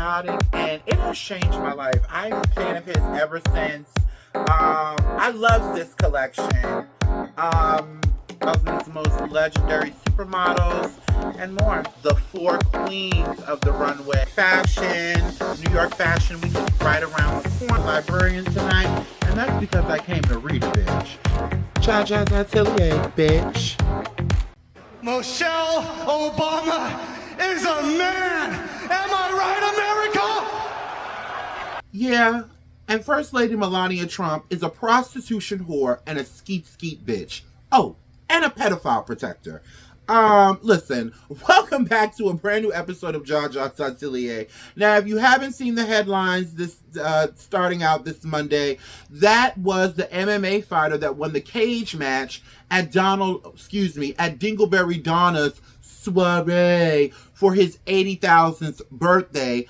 patriotic, and it has changed my life. I'm a fan of his ever since. I love this collection. Of his most legendary supermodels and more. The four queens of the runway. Fashion, New York Fashion Week is right around the corner. Librarian tonight, and that's because I came to read a bitch. Jaja's Atelier, bitch. Michelle Obama is a man. Am I right, America? Yeah, and First Lady Melania Trump is a prostitution whore and a skeet bitch. Oh, and a pedophile protector. Listen, welcome back to a brand new episode of Jaja's Atelier. Now, if you haven't seen the headlines this starting out this Monday, that was the MMA fighter that won the cage match at Dingleberry Donna's soiree for his 80,000th birthday,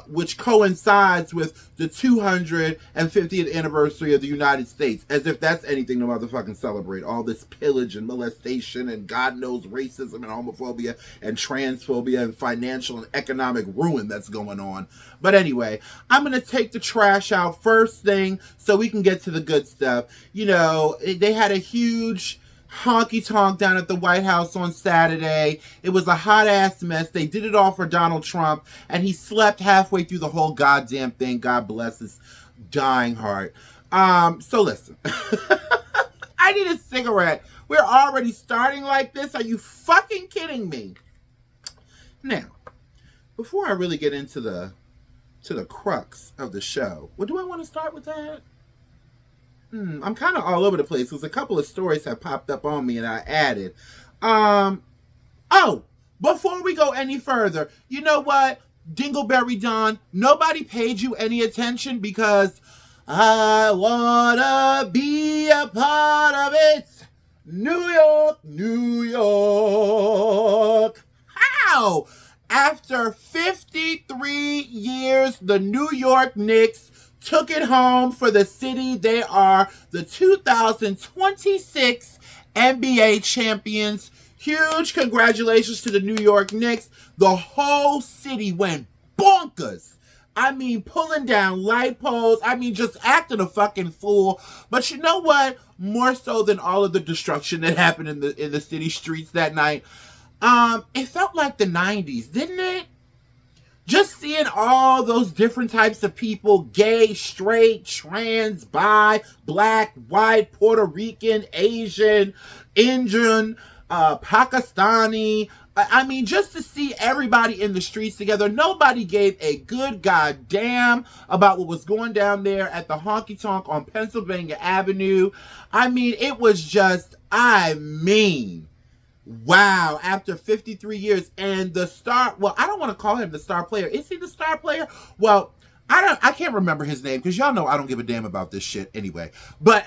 which coincides with the 250th anniversary of the United States. As if that's anything to motherfucking celebrate. All this pillage and molestation and God knows racism and homophobia and transphobia and financial and economic ruin that's going on. But anyway, I'm going to take the trash out first thing so we can get to the good stuff. You know, they had a huge honky tonk down at the White House on Saturday. It was a hot ass mess. They did it all for Donald Trump, and he slept halfway through the whole goddamn thing. God bless his dying heart. So listen, I need a cigarette. We're already starting like this. Are you fucking kidding me? Now, before I really get into the crux of the show, well, do I want to start with that? I'm kind of all over the place because a couple of stories have popped up on me and I added. Oh, before we go any further, you know what? Dingleberry Don, nobody paid you any attention because I wanna be a part of it. New York, New York. How? After 53 years, the New York Knicks took it home for the city. They are the 2026 NBA champions. Huge congratulations to the New York Knicks. The whole city went bonkers. I mean, pulling down light poles. I mean, just acting a fucking fool. But you know what? More so than all of the destruction that happened in the city streets that night, it felt like the 90s, didn't it? Just seeing all those different types of people, gay, straight, trans, bi, black, white, Puerto Rican, Asian, Indian, Pakistani. I mean, just to see everybody in the streets together. Nobody gave a good goddamn about what was going down there at the honky tonk on Pennsylvania Avenue. I mean, it was just, wow, after 53 years, and the star, well, I don't want to call him the star player. Is he the star player? Well, I can't remember his name because y'all know I don't give a damn about this shit anyway. But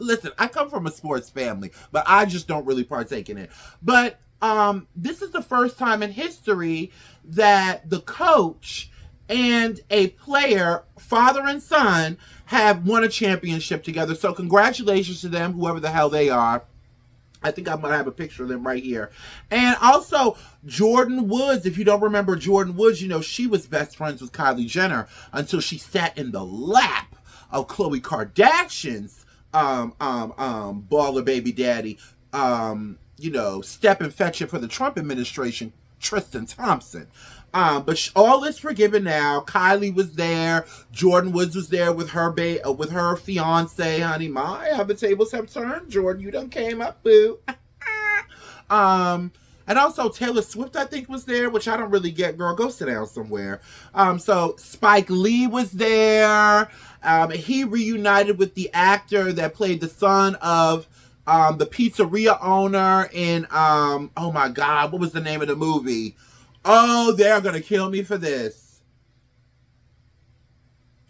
listen, I come from a sports family, but I just don't really partake in it. But this is the first time in history that the coach and a player, father and son, have won a championship together. So congratulations to them, whoever the hell they are. I think I might have a picture of them right here. And also, Jordan Woods, if you don't remember Jordan Woods, you know, she was best friends with Kylie Jenner until she sat in the lap of Khloe Kardashian's baller baby daddy, you know, step and fetch it for the Trump administration, Tristan Thompson. But all is forgiven now. Kylie was there. Jordan Woods was there with her with her fiance, honey. How the tables have turned. Jordan, you done came up, boo. And also Taylor Swift, I think, was there, which I don't really get. Girl, go sit down somewhere. So Spike Lee was there. He reunited with the actor that played the son of the pizzeria owner in oh my God, what was the name of the movie? Oh, they're going to kill me for this.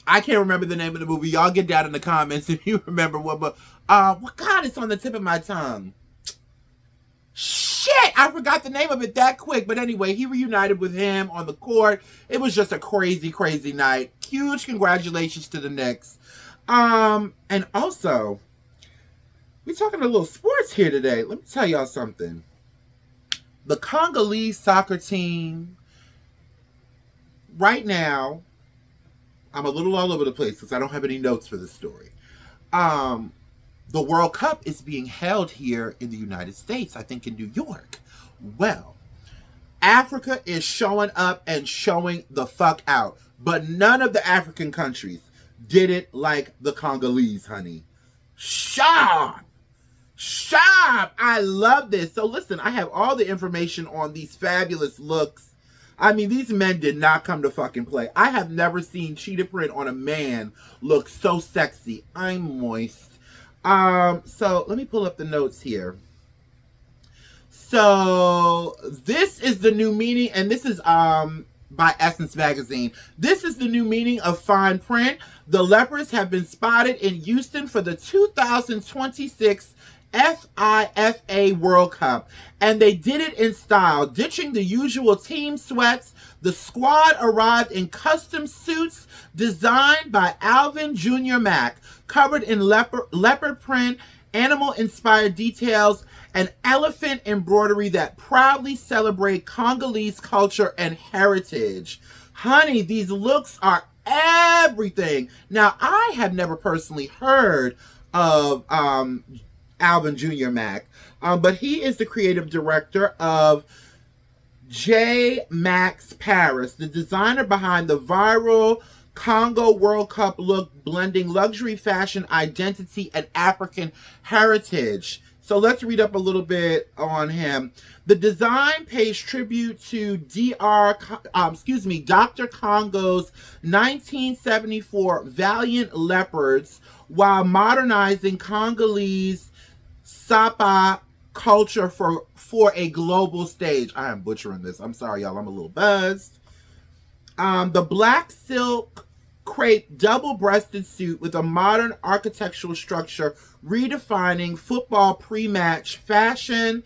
I can't remember the name of the movie. Y'all get down in the comments if you remember what, but, God, it's on the tip of my tongue. Shit, I forgot the name of it that quick. But anyway, he reunited with him on the court. It was just a crazy, crazy night. Huge congratulations to the Knicks. And also, we're talking a little sports here today. Let me tell y'all something. The Congolese soccer team right now, I'm a little all over the place because I don't have any notes for this story. The World Cup is being held here in the United States, I think in New York. Well, Africa is showing up and showing the fuck out. But none of the African countries did it like the Congolese, honey. Sharp! Sharp! I love this. So listen, I have all the information on these fabulous looks. I mean, these men did not come to fucking play. I have never seen cheetah print on a man look so sexy. I'm moist. So let me pull up the notes here. So this is the new meaning, and this is by Essence Magazine. This is the new meaning of fine print. The leopards have been spotted in Houston for the 2026 FIFA World Cup, and they did it in style, ditching the usual team sweats. The squad arrived in custom suits designed by Alvin Jr. Mack, covered in leopard print, animal-inspired details, and elephant embroidery that proudly celebrate Congolese culture and heritage. Honey, these looks are everything. Now, I have never personally heard of Alvin Jr. Mack, but he is the creative director of J. Max Paris, the designer behind the viral Congo World Cup look, blending luxury fashion, identity, and African heritage. So let's read up a little bit on him. The design pays tribute to Dr. Congo's 1974 Valiant Leopards while modernizing Congolese Sapa culture for a global stage. I am butchering this. I'm sorry, y'all. I'm a little buzzed. The black silk crepe double-breasted suit with a modern architectural structure redefining football pre-match fashion.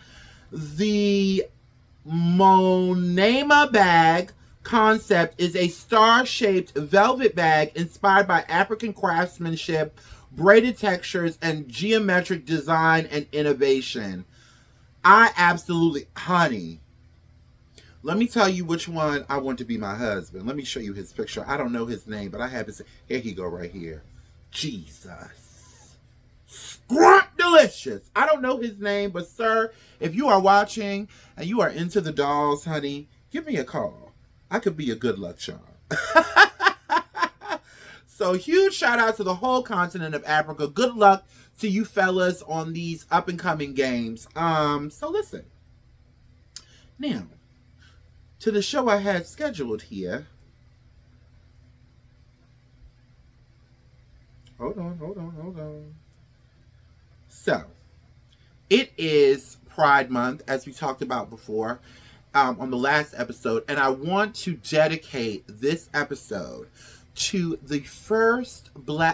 The Monema bag concept is a star-shaped velvet bag inspired by African craftsmanship, braided textures, and geometric design and innovation. I absolutely, honey, let me tell you which one I want to be my husband. Let me show you his picture. I don't know his name, but I have his, here he go right here. Jesus. Scrump delicious. I don't know his name, but sir, if you are watching and you are into the dolls, honey, give me a call. I could be a good luck charm. So huge shout out to the whole continent of Africa. Good luck to you fellas on these up and coming games. So listen. Now, to the show I had scheduled here. Hold on. So, it is Pride Month, as we talked about before on the last episode, and I want to dedicate this episode to the first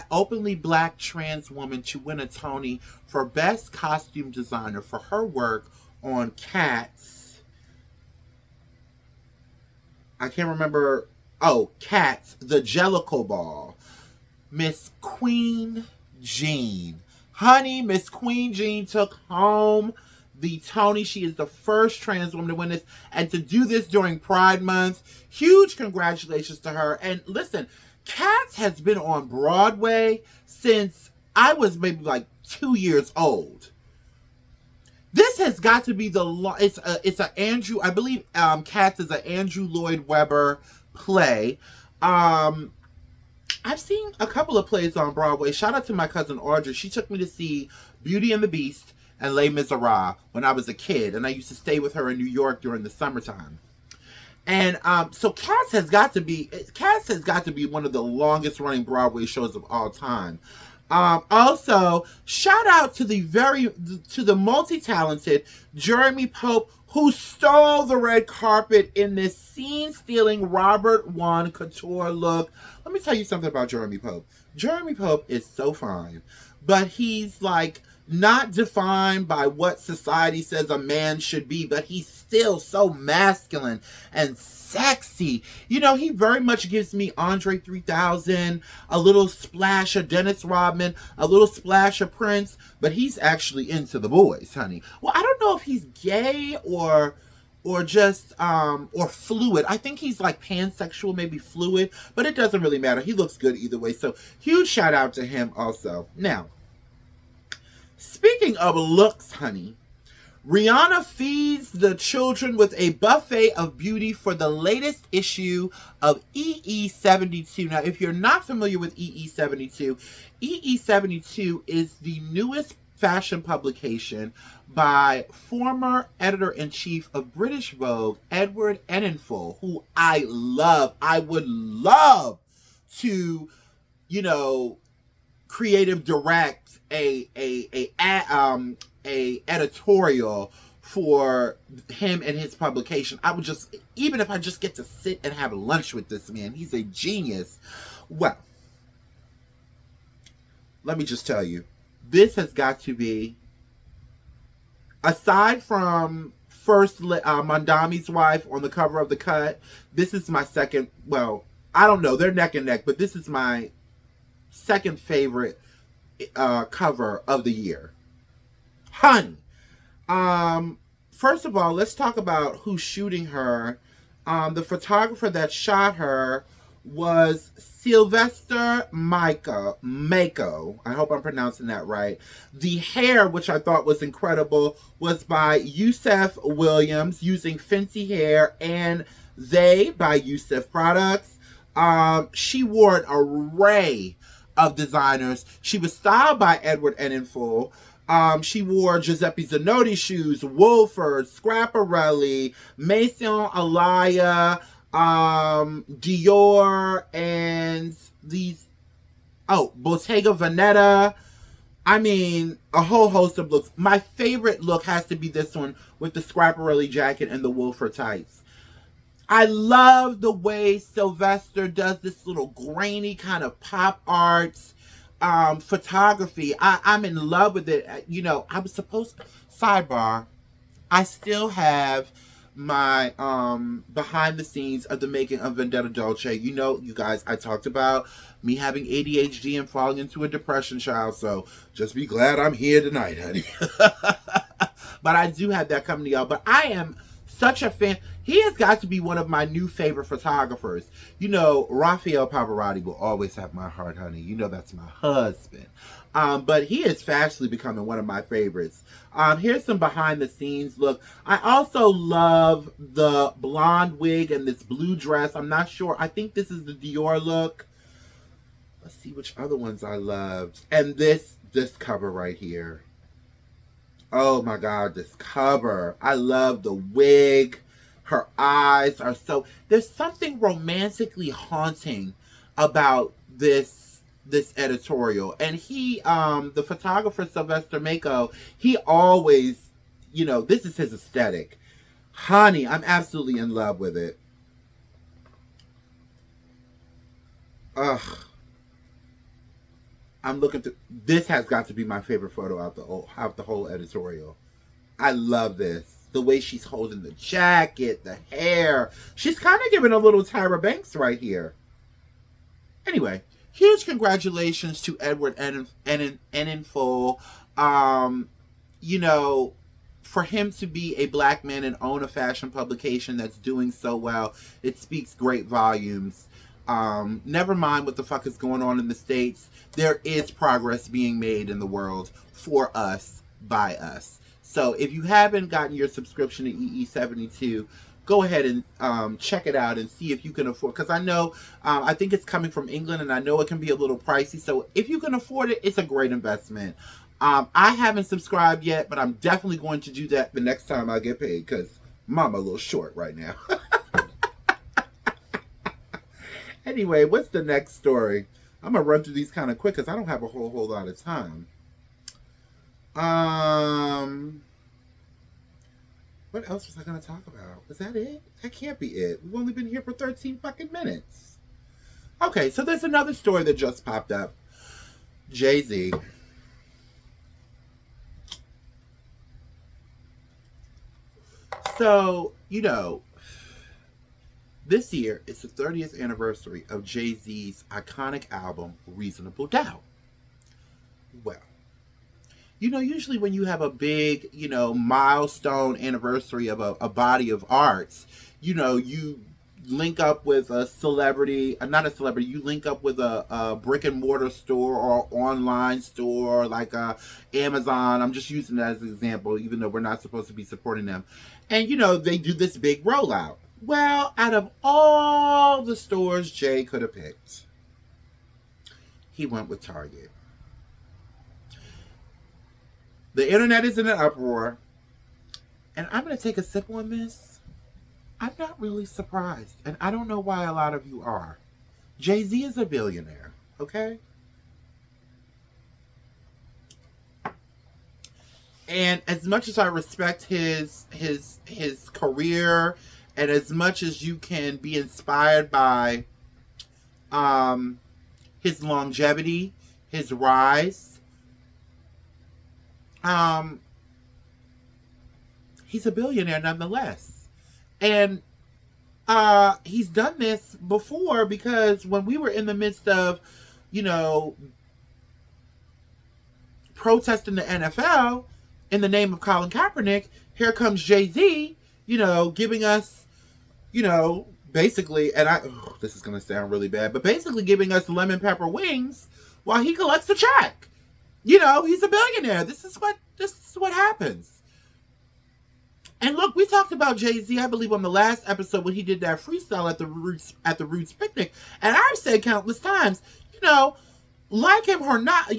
openly black trans woman to win a Tony for Best Costume Designer for her work on Cats. I can't remember. Oh, Cats, the Jellicle Ball. Miss Queen Jean. Honey, Miss Queen Jean took home the Tony. She is the first trans woman to win this. And to do this during Pride Month, huge congratulations to her. And listen, Cats has been on Broadway since I was maybe like 2 years old. This has got to be it's a Andrew, I believe Cats is an Andrew Lloyd Webber play. I've seen a couple of plays on Broadway. Shout out to my cousin Audrey. She took me to see Beauty and the Beast and Les Miserables when I was a kid, and I used to stay with her in New York during the summertime. And so Cats has got to be one of the longest running Broadway shows of all time. Also, shout out to the multi-talented Jeremy Pope, who stole the red carpet in this scene-stealing Robert Juan Couture look. Let me tell you something about Jeremy Pope. Jeremy Pope is so fine, but he's like not defined by what society says a man should be, but he's still so masculine and sexy. You know, he very much gives me Andre 3000, a little splash of Dennis Rodman, a little splash of Prince, but he's actually into the boys, honey. Well, I don't know if he's gay or or just or fluid. I think he's like pansexual, maybe fluid, but it doesn't really matter. He looks good either way. So huge shout out to him also. Now, speaking of looks, honey, Rihanna feeds the children with a buffet of beauty for the latest issue of EE72. Now, if you're not familiar with EE72, EE72 is the newest fashion publication by former editor-in-chief of British Vogue, Edward Enninful, who I love. I would love to, you know, creative direct a editorial for him and his publication. I would just, even if I just get to sit and have lunch with this man, he's a genius. Well, let me just tell you, this has got to be, aside from first Mondami's wife on the cover of The Cut, this is my second, well, I don't know, they're neck and neck, but this is my second favorite cover of the year. Honey. First of all, let's talk about who's shooting her. The photographer that shot her was Sylvester Mako. I hope I'm pronouncing that right. The hair, which I thought was incredible, was by Yusef Williams using Fenty Hair, and They by Yusef Products. She wore an array of designers. She was styled by Edward Enninful. She wore Giuseppe Zanotti shoes, Wolford, Schiaparelli, Maison Alaya, Dior, and these, Bottega Veneta. I mean, a whole host of looks. My favorite look has to be this one with the Schiaparelli jacket and the Wolford tights. I love the way Sylvester does this little grainy kind of pop art photography. I'm in love with it. You know, I was supposed to, sidebar, I still have my behind the scenes of the making of Vendetta Dolce. You know, you guys, I talked about me having ADHD and falling into a depression, child, so just be glad I'm here tonight, honey. But I do have that coming to y'all. But I am such a fan. He has got to be one of my new favorite photographers. You know, Raphael Pavarotti will always have my heart, honey. You know that's my husband. But he is fastly becoming one of my favorites. Here's some behind the scenes look. I also love the blonde wig and this blue dress. I'm not sure. I think this is the Dior look. Let's see which other ones I loved. And this cover right here. Oh my God, this cover. I love the wig. Her eyes are so, there's something romantically haunting about this editorial. And he, the photographer Sylvester Mako, he always, you know, this is his aesthetic. Honey, I'm absolutely in love with it. Ugh. I'm looking through, this has got to be my favorite photo out the whole editorial. I love this. The way she's holding the jacket, the hair. She's kind of giving a little Tyra Banks right here. Anyway, huge congratulations to Edward Enninful. You know, for him to be a black man and own a fashion publication that's doing so well, it speaks great volumes. Never mind what the fuck is going on in the States. There is progress being made in the world for us, by us. So if you haven't gotten your subscription to EE72, go ahead and check it out and see if you can afford, because I know, I think it's coming from England and I know it can be a little pricey. So if you can afford it, it's a great investment. I haven't subscribed yet, but I'm definitely going to do that the next time I get paid, because I'm a little short right now. Anyway, what's the next story? I'm going to run through these kind of quick because I don't have a whole lot of time. What else was I going to talk about? Was that it? That can't be it. We've only been here for 13 fucking minutes. Okay, so there's another story that just popped up. Jay-Z. So, you know, this year is the 30th anniversary of Jay-Z's iconic album, Reasonable Doubt. Well, Usually when you have a big, milestone anniversary of a body of arts, you link up with a celebrity, not a celebrity, you link up with a brick and mortar store or online store like Amazon. I'm just using that as an example, even though we're not supposed to be supporting them. And, they do this big rollout. Well, out of all the stores Jay could have picked, he went with Target. The internet is in an uproar. And I'm going to take a sip on this. I'm not really surprised. And I don't know why a lot of you are. Jay-Z is a billionaire. Okay? And as much as I respect his career, and as much as you can be inspired by his longevity, his rise, he's a billionaire nonetheless. And he's done this before, because when we were in the midst of, protesting the NFL in the name of Colin Kaepernick, here comes Jay-Z, giving us, basically, and this is going to sound really bad, but basically giving us lemon pepper wings while he collects the check. He's a billionaire. This is what happens. And look, we talked about Jay-Z, I believe, on the last episode when he did that freestyle at the Roots picnic. And I've said countless times, like him or not,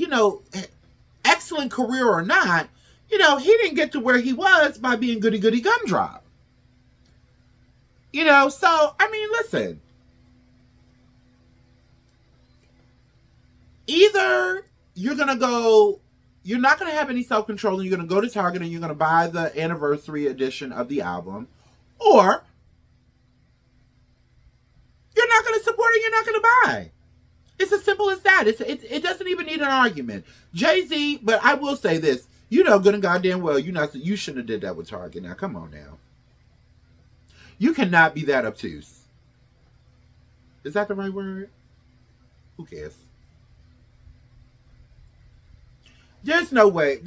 excellent career or not, he didn't get to where he was by being goody goody gumdrop. So, I mean, listen. Either you're not going to have any self-control, and you're going to go to Target and you're going to buy the anniversary edition of the album, or you're not going to support it, you're not going to buy. It's as simple as that. It doesn't even need an argument. Jay-Z, but I will say this, good and goddamn well, you shouldn't have did that with Target. Now, come on now. You cannot be that obtuse. Is that the right word? Who cares? There's no way you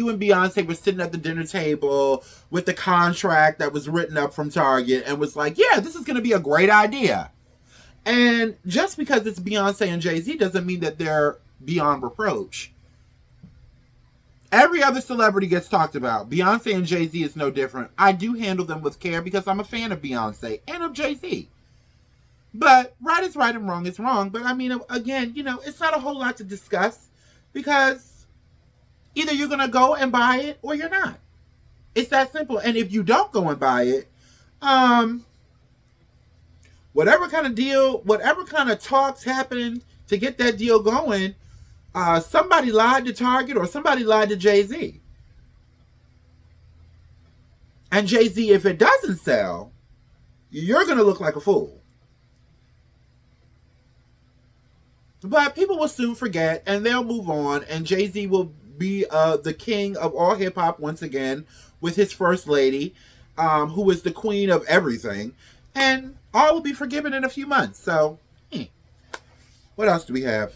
and Beyonce were sitting at the dinner table with the contract that was written up from Target and was like, yeah, this is going to be a great idea. And just because it's Beyonce and Jay-Z doesn't mean that they're beyond reproach. Every other celebrity gets talked about. Beyonce and Jay-Z is no different. I do handle them with care because I'm a fan of Beyonce and of Jay-Z. But right is right and wrong is wrong. But I mean, again, it's not a whole lot to discuss, because either you're going to go and buy it or you're not. It's that simple. And if you don't go and buy it, whatever kind of deal, whatever kind of talks happened to get that deal going, somebody lied to Target or somebody lied to Jay-Z. And Jay-Z, if it doesn't sell, you're going to look like a fool. But people will soon forget, and they'll move on, and Jay-Z will be the king of all hip-hop once again with his first lady, who is the queen of everything, and all will be forgiven in a few months. So, what else do we have?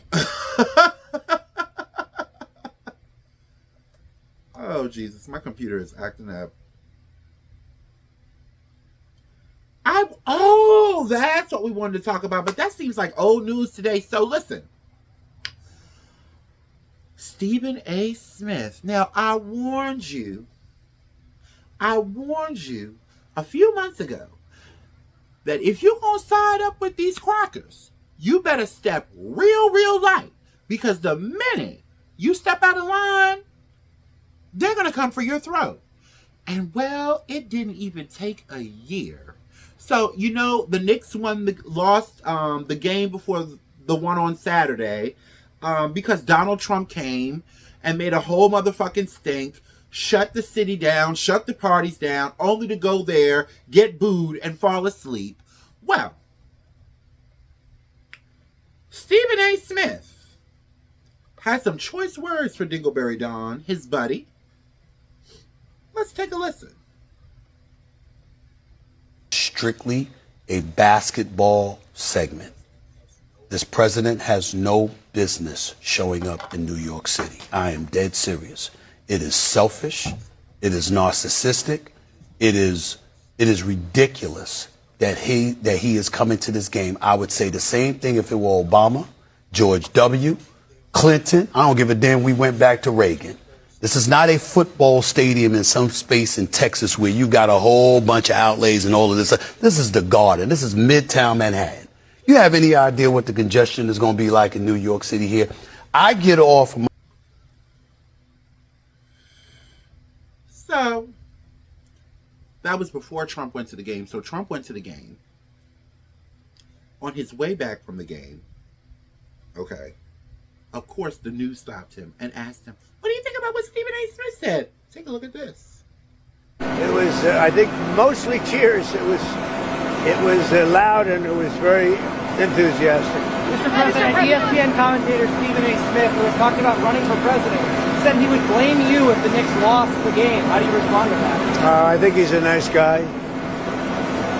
Oh, Jesus, my computer is acting up. That's what we wanted to talk about, but that seems like old news today. So listen, Stephen A. Smith. Now, I warned you a few months ago that if you're going to side up with these crackers, you better step real light, because the minute you step out of line, they're going to come for your throat. And well, it didn't even take a year. So, the Knicks lost the game before the one on Saturday because Donald Trump came and made a whole motherfucking stink, shut the city down, shut the parties down, only to go there, get booed, and fall asleep. Well, Stephen A. Smith has some choice words for Dingleberry Don, his buddy. Let's take a listen. Strictly a basketball segment. This president has no business showing up in New York City. I am dead serious. It is selfish. It is narcissistic. It is ridiculous that he is coming to this game. I would say the same thing if it were Obama, George W., Clinton. I don't give a damn. We went back to Reagan. This is not a football stadium in some space in Texas where you got a whole bunch of outlays and all of this. This is the Garden. This is Midtown Manhattan. You have any idea what the congestion is going to be like in New York City here? I get off. So that was before Trump went to the game. So Trump went to the game. On his way back from the game, okay, of course the news stopped him and asked him, what do you think about what Stephen A. Smith said? Take a look at this. It was, I think, mostly cheers. It was loud and it was very enthusiastic. Mr. President, ESPN commentator Stephen A. Smith, who was talking about running for president, said he would blame you if the Knicks lost the game. How do you respond to that? I think he's a nice guy,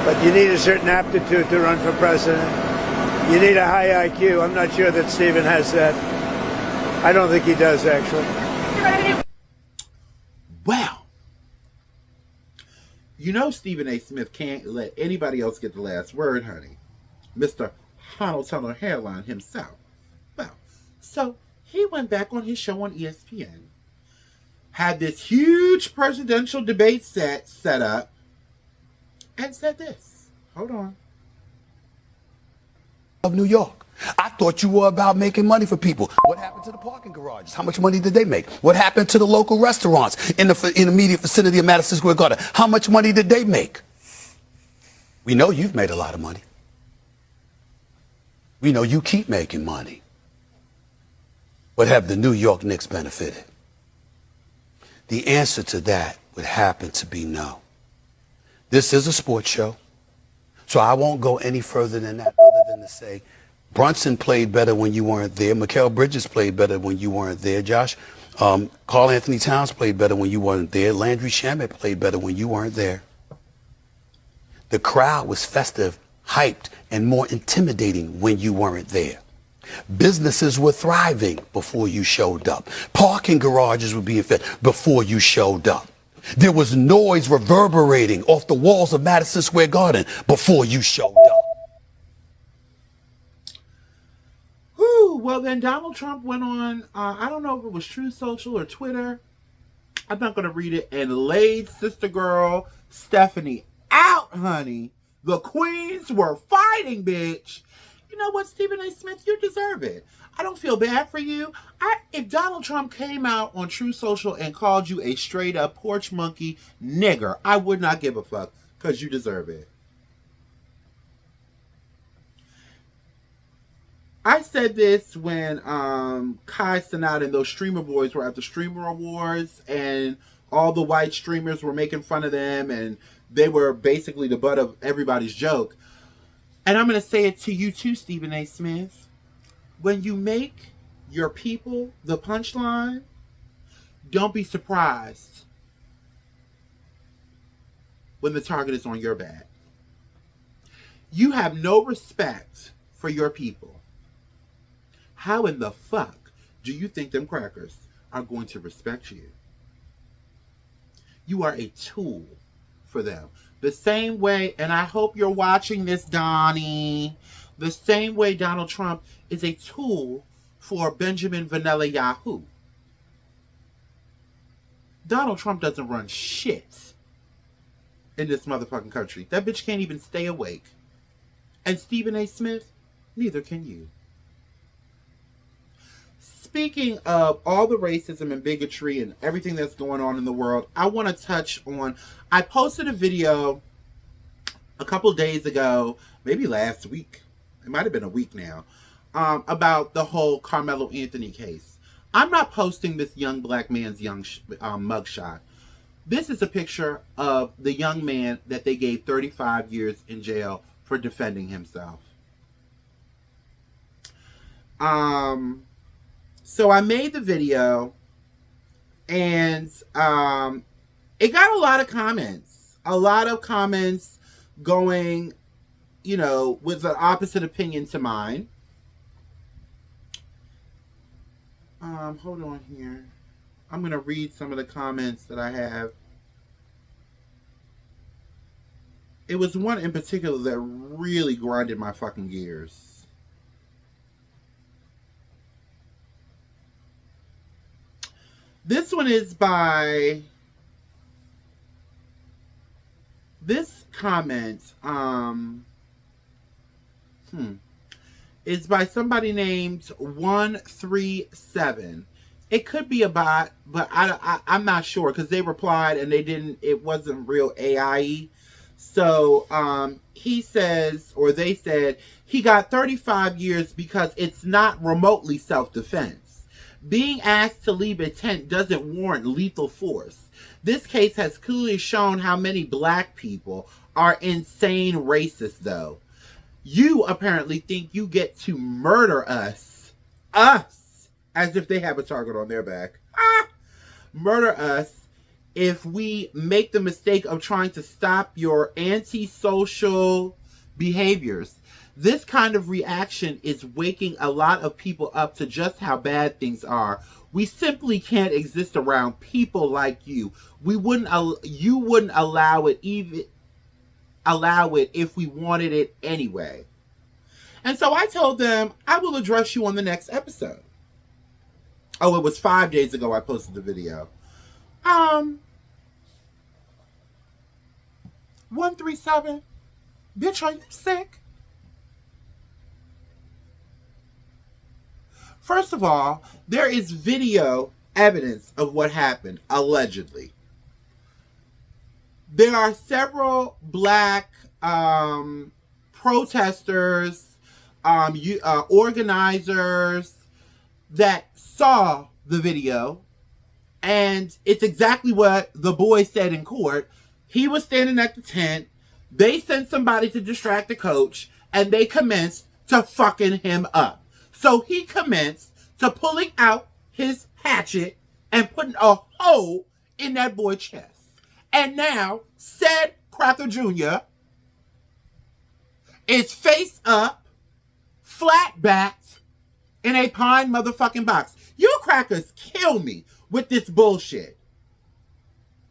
but you need a certain aptitude to run for president. You need a high IQ. I'm not sure that Stephen has that. I don't think he does, actually. Well, you know Stephen A. Smith can't let anybody else get the last word, honey. Mr. Donald Tunnel Hairline himself. Well, so he went back on his show on ESPN, had this huge presidential debate set up, and said this. Hold on. Of New York. I thought you were about making money for people. What happened to the parking garages? How much money did they make? What happened to the local restaurants in the immediate vicinity of Madison Square Garden? How much money did they make? We know you've made a lot of money. We know you keep making money. But have the New York Knicks benefited? The answer to that would happen to be no. This is a sports show, so I won't go any further than that other than to say Brunson played better when you weren't there. Mikal Bridges played better when you weren't there. Josh, Karl Anthony Towns played better when you weren't there. Landry Shamet played better when you weren't there. The crowd was festive, hyped, and more intimidating when you weren't there. Businesses were thriving before you showed up. Parking garages were being fed before you showed up. There was noise reverberating off the walls of Madison Square Garden before you showed up. Well, then Donald Trump went on, I don't know if it was True Social or Twitter. I'm not going to read it. And laid sister girl Stephanie out, honey. The queens were fighting, bitch. You know what, Stephen A. Smith? You deserve it. I don't feel bad for you. If Donald Trump came out on True Social and called you a straight up porch monkey nigger, I would not give a fuck because you deserve it. I said this when Kai Cenat and those streamer boys were at the Streamer Awards and all the white streamers were making fun of them and they were basically the butt of everybody's joke. And I'm going to say it to you too, Stephen A. Smith. When you make your people the punchline, don't be surprised when the target is on your back. You have no respect for your people. How in the fuck do you think them crackers are going to respect you? You are a tool for them. The same way, and I hope you're watching this, Donnie, the same way Donald Trump is a tool for Benjamin Vanilla Yahoo. Donald Trump doesn't run shit in this motherfucking country. That bitch can't even stay awake. And Stephen A. Smith, neither can you. Speaking of all the racism and bigotry and everything that's going on in the world, I want to touch on, I posted a video a couple days ago, maybe last week, it might have been a week now, about the whole Carmelo Anthony case. I'm not posting this young black man's mugshot. This is a picture of the young man that they gave 35 years in jail for defending himself. So I made the video and it got a lot of comments. A lot of comments going, you know, with an opposite opinion to mine. Hold on here. I'm gonna read some of the comments that I have. It was one in particular that really grinded my fucking gears. This one is by this comment. Is by somebody named 137. It could be a bot, but I'm not sure because they replied and it wasn't real AI. So he says, or they said, he got 35 years because it's not remotely self-defense. Being asked to leave a tent doesn't warrant lethal force. This case has clearly shown how many black people are insane racists, though. You apparently think you get to murder us, as if they have a target on their back. Murder us if we make the mistake of trying to stop your antisocial behaviors. This kind of reaction is waking a lot of people up to just how bad things are. We simply can't exist around people like you. You wouldn't allow it if we wanted it anyway. And so I told them I will address you on the next episode. Oh, it was 5 days ago I posted the video. 137, bitch, are you sick? First of all, there is video evidence of what happened, allegedly. There are several black protesters, organizers that saw the video, and it's exactly what the boy said in court. He was standing at the tent. They sent somebody to distract the coach, and they commenced to fucking him up. So he commenced to pulling out his hatchet and putting a hole in that boy's chest. And now, said Cracker Jr. is face up, flat backed, in a pine motherfucking box. You crackers kill me with this bullshit.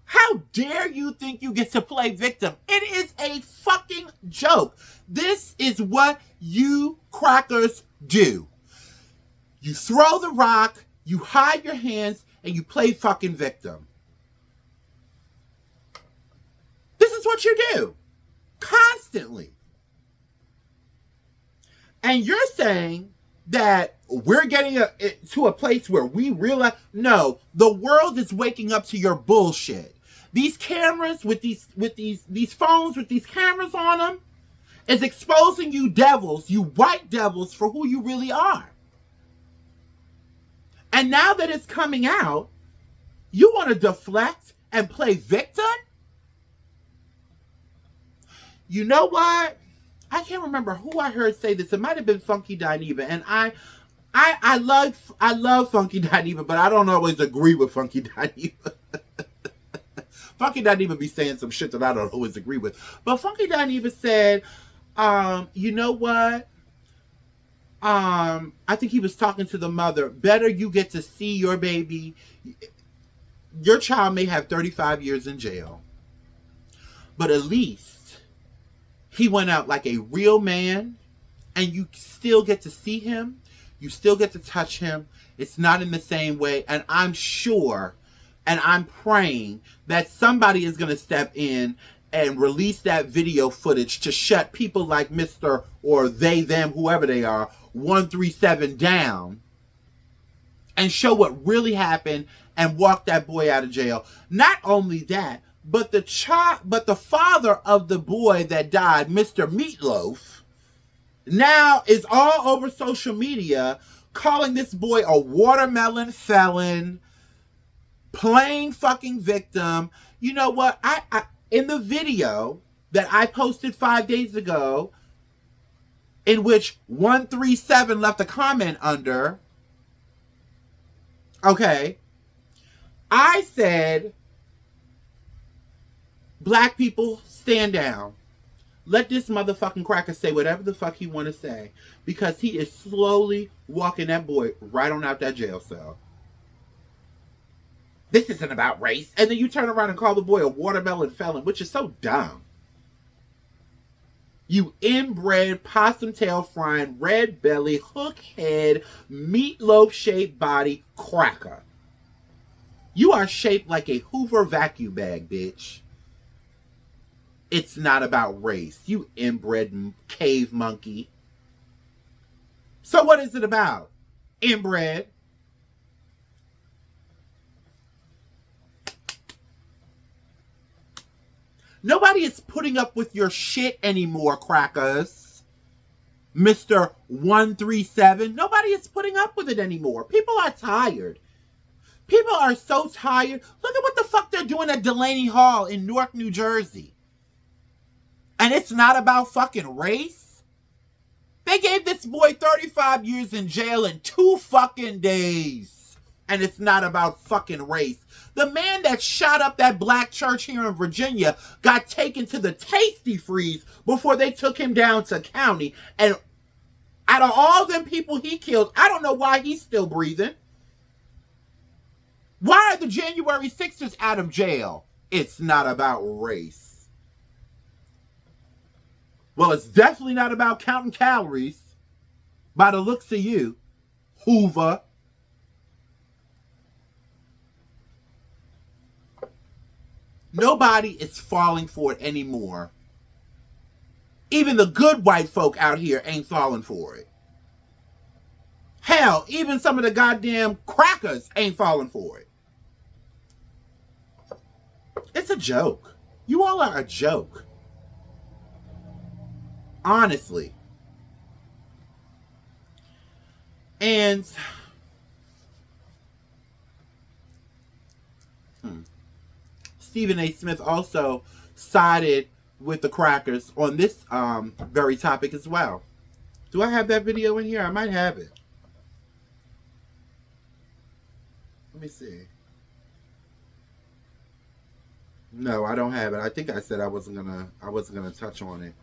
How dare you think you get to play victim? It is a fucking joke. This is what you crackers do. You throw the rock, you hide your hands, and you play fucking victim. This is what you do. Constantly. And you're saying that we're getting to a place where we realize, no, the world is waking up to your bullshit. These cameras with these phones with these cameras on them is exposing you devils, you white devils, for who you really are. And now that it's coming out, you want to deflect and play victim? You know what? I can't remember who I heard say this. It might have been Funky Dineva. And I love Funky Dineva, but I don't always agree with Funky Dineva. Funky Dineva be saying some shit that I don't always agree with. But Funky Dineva said, you know what? I think he was talking to the mother. Better you get to see your baby. Your child may have 35 years in jail, but at least he went out like a real man, and you still get to see him. You still get to touch him. It's not in the same way. And I'm sure, and I'm praying that somebody is going to step in and release that video footage to shut people like Mr. or they, them, whoever they are, 137 down, and show what really happened and walk that boy out of jail. Not only that, but the father of the boy that died, Mr. Meatloaf, now is all over social media calling this boy a watermelon felon, playing fucking victim. You know what? I in the video that I posted 5 days ago, in which 137 left a comment under, okay, I said, black people, stand down. Let this motherfucking cracker say whatever the fuck he want to say, because he is slowly walking that boy right on out that jail cell. This isn't about race. And then you turn around and call the boy a watermelon felon, which is so dumb. You inbred, possum tail frying, red belly, hook head, meatloaf shaped body cracker. You are shaped like a Hoover vacuum bag, bitch. It's not about race, you inbred cave monkey. So what is it about? Inbred. Nobody is putting up with your shit anymore, crackers. Mr. 137. Nobody is putting up with it anymore. People are tired. People are so tired. Look at what the fuck they're doing at Delaney Hall in Newark, New Jersey. And it's not about fucking race. They gave this boy 35 years in jail in 2 fucking days. And it's not about fucking race. The man that shot up that black church here in Virginia got taken to the Tasty Freeze before they took him down to county. And out of all them people he killed, I don't know why he's still breathing. Why are the January 6ers out of jail? It's not about race. Well, it's definitely not about counting calories. By the looks of you, Hoover. Nobody is falling for it anymore. Even the good white folk out here ain't falling for it. Hell, even some of the goddamn crackers ain't falling for it. It's a joke. You all are a joke. Honestly. And Stephen A. Smith also sided with the crackers on this very topic as well. Do I have that video in here? I might have it. Let me see. No, I don't have it. I think I said I wasn't gonna touch on it.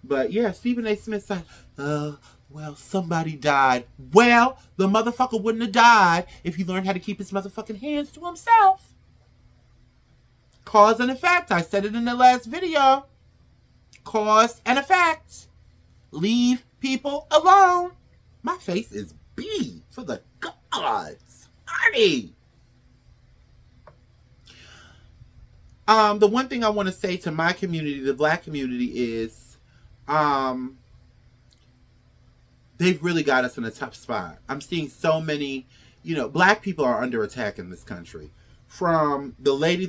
But yeah, Stephen A. Smith said, well, somebody died. Well, the motherfucker wouldn't have died if he learned how to keep his motherfucking hands to himself. Cause and effect. I said it in the last video. Cause and effect. Leave people alone. My face is B for the gods. Honey. The one thing I want to say to my community, the black community, is they've really got us in a tough spot. I'm seeing so many, black people are under attack in this country. From the lady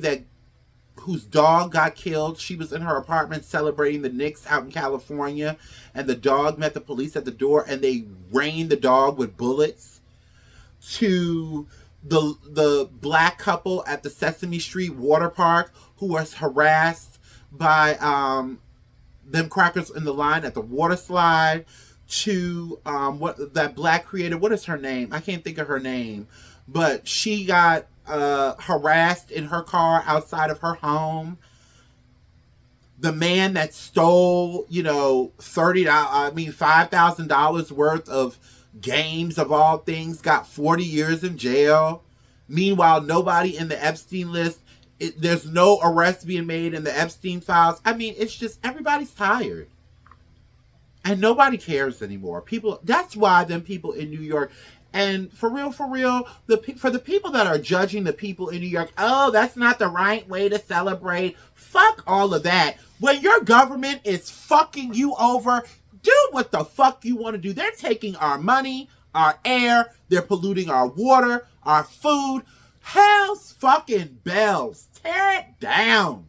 whose dog got killed. She was in her apartment celebrating the Knicks out in California, and the dog met the police at the door and they rained the dog with bullets. To the black couple at the Sesame Street water park who was harassed by them crackers in the line at the water slide. To that black creator, what is her name? I can't think of her name, but she got harassed in her car outside of her home. The man that stole, $5,000 worth of games of all things got 40 years in jail. Meanwhile, nobody in the Epstein list, there's no arrests being made in the Epstein files. I mean, it's just everybody's tired. And nobody cares anymore. That's why them people in New York, and for real, for the people that are judging the people in New York, oh, that's not the right way to celebrate. Fuck all of that. When your government is fucking you over, do what the fuck you want to do. They're taking our money, our air, they're polluting our water, our food. Hell's fucking bells. Tear it down.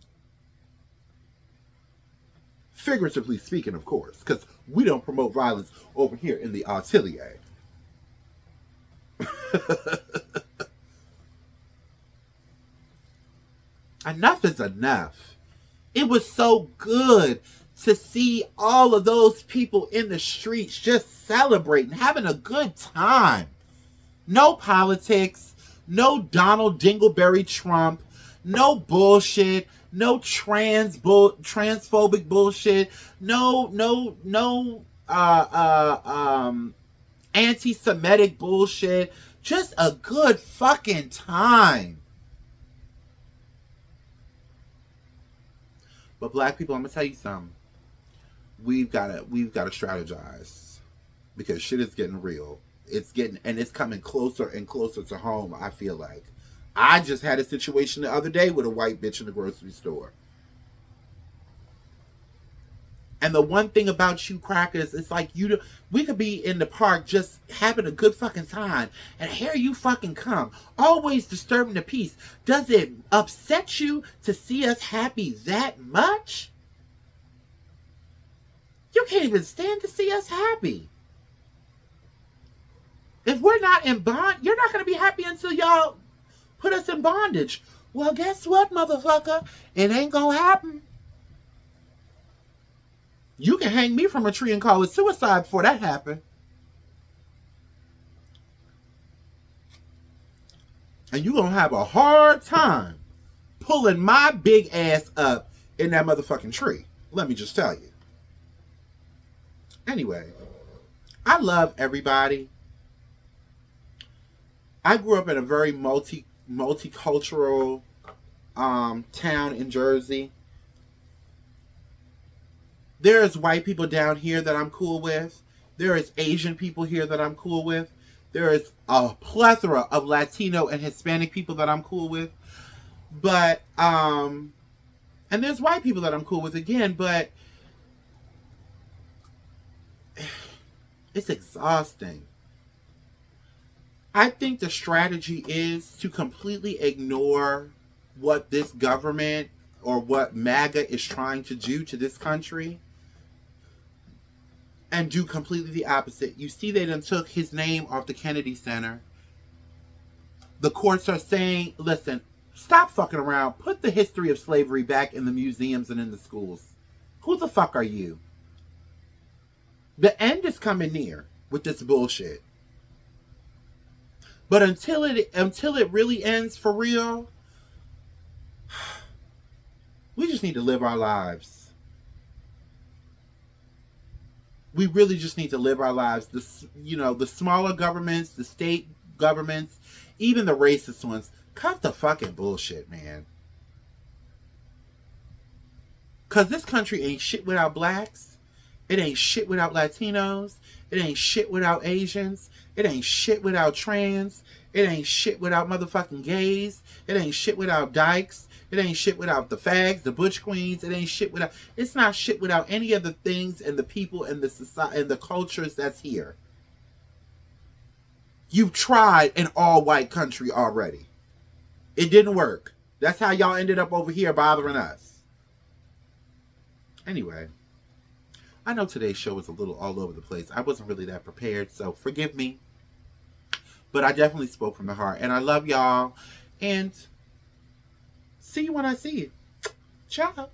Figuratively speaking, of course, because we don't promote violence over here in the atelier. Enough is enough. It was so good to see all of those people in the streets just celebrating, having a good time. No politics, no Donald Dingleberry Trump, no bullshit, no transphobic bullshit, no anti-Semitic bullshit. Just a good fucking time. But black people, I'm gonna tell you something. We've gotta strategize, because shit is getting real. It's coming closer and closer to home, I feel like. I just had a situation the other day with a white bitch in the grocery store. And the one thing about you crackers, it's like we could be in the park just having a good fucking time, and here you fucking come, always disturbing the peace. Does it upset you to see us happy that much? You can't even stand to see us happy. If we're not in bond, you're not going to be happy until y'all put us in bondage. Well, guess what, motherfucker? It ain't going to happen. You can hang me from a tree and call it suicide before that happened. And you're going to have a hard time pulling my big ass up in that motherfucking tree. Let me just tell you. Anyway, I love everybody. I grew up in a very multicultural town in Jersey. There's white people down here that I'm cool with. There is Asian people here that I'm cool with. There is a plethora of Latino and Hispanic people that I'm cool with. But, and there's white people that I'm cool with again, but it's exhausting. I think the strategy is to completely ignore what this government or what MAGA is trying to do to this country, and do completely the opposite. You see, they done took his name off the Kennedy Center. The courts are saying, listen, stop fucking around. Put the history of slavery back in the museums and in the schools. Who the fuck are you? The end is coming near with this bullshit. But until it really ends for real, we just need to live our lives. We really just need to live our lives. The smaller governments, the state governments, even the racist ones, cut the fucking bullshit, man. Because this country ain't shit without blacks. It ain't shit without Latinos. It ain't shit without Asians. It ain't shit without trans. It ain't shit without motherfucking gays. It ain't shit without dykes. It ain't shit without the fags, the butch queens. It ain't shit without... It's not shit without any of the things and the people and the society and the cultures that's here. You've tried an all-white country already. It didn't work. That's how y'all ended up over here bothering us. Anyway, I know today's show was a little all over the place. I wasn't really that prepared, so forgive me. But I definitely spoke from the heart. And I love y'all. And see you when I see you. Ciao.